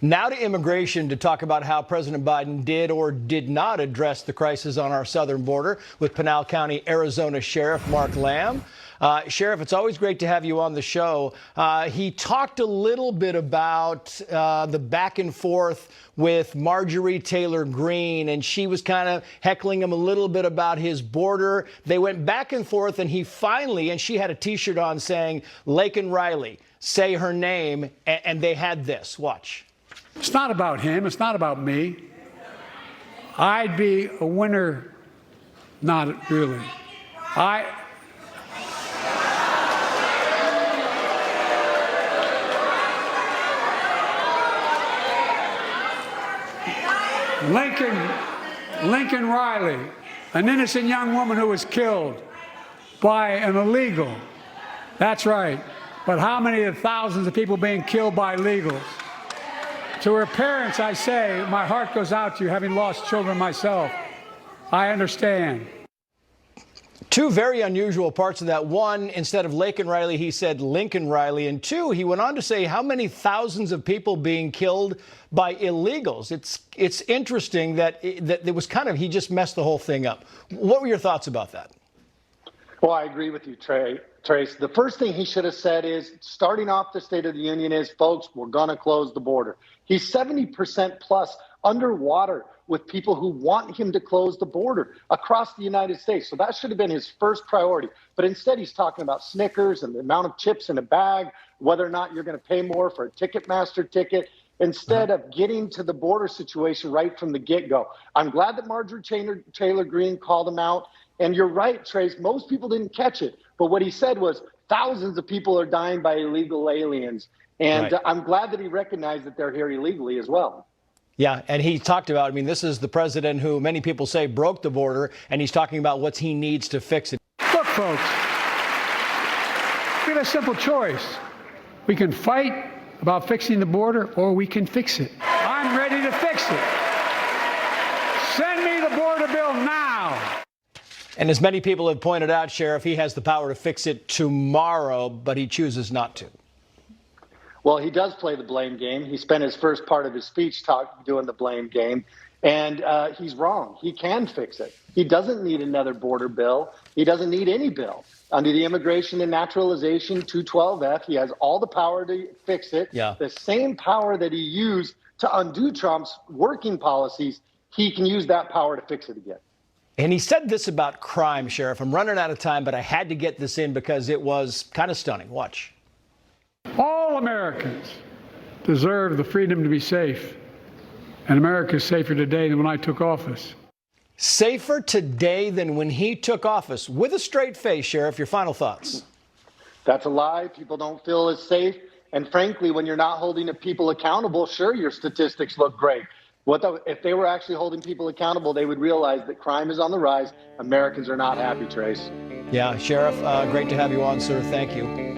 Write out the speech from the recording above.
Now to immigration to talk about how President Biden did or did not address the crisis on our southern border with Pinal County, Arizona Sheriff Mark Lamb. Sheriff, it's always great to have you on the show. He talked a little bit about the back and forth with Marjorie Taylor Greene, and she was kind of heckling him a little bit about his border. They went back and forth, and he finally, and she had a T-shirt on saying, Laken Riley, say her name, and they had this. Watch. It's not about him. It's not about me. I'd be a winner. Not really. Laken Riley, an innocent young woman who was killed by an illegal. That's right. But how many of the thousands of people being killed by illegals? To her parents, I say, my heart goes out to you, having lost children myself. I understand. Two very unusual parts of that. One, instead of Laken Riley, he said Lincoln Riley. And two, he went on to say how many thousands of people being killed by illegals. It's interesting that it was kind of, he just messed the whole thing up. What were your thoughts about that? Well, I agree with you, Trace. The first thing he should have said is, starting off the State of the Union is, folks, we're going to close the border. He's 70% plus underwater with people who want him to close the border across the United States. So that should have been his first priority. But instead, he's talking about Snickers and the amount of chips in a bag, whether or not you're going to pay more for a Ticketmaster ticket, instead of getting to the border situation right from the get-go. I'm glad that Marjorie Taylor Greene called him out. And you're right, Trace, most people didn't catch it. But what he said was thousands of people are dying by illegal aliens. And right. I'm glad that he recognized that they're here illegally as well. Yeah, and he talked about, I mean, this is the president who many people say broke the border, and he's talking about what he needs to fix it. Look, folks, we have a simple choice. We can fight about fixing the border, or we can fix it. I'm ready to fix it. Send me the border bill now. And as many people have pointed out, Sheriff, he has the power to fix it tomorrow, but he chooses not to. Well, he does play the blame game. He spent his first part of his speech doing the blame game, and he's wrong. He can fix it. He doesn't need another border bill. He doesn't need any bill. Under the Immigration and Naturalization 212F, he has all the power to fix it. Yeah. The same power that he used to undo Trump's working policies, he can use that power to fix it again. And he said this about crime, Sheriff. I'm running out of time, but I had to get this in because it was kind of stunning. Watch. All Americans deserve the freedom to be safe. And America is safer today than when I took office. Safer today than when he took office. With a straight face, Sheriff, your final thoughts. That's a lie. People don't feel as safe. And frankly, when you're not holding people accountable, sure, your statistics look great. If they were actually holding people accountable, they would realize that crime is on the rise. Americans are not happy, Trace. Yeah, Sheriff, great to have you on, sir. Thank you.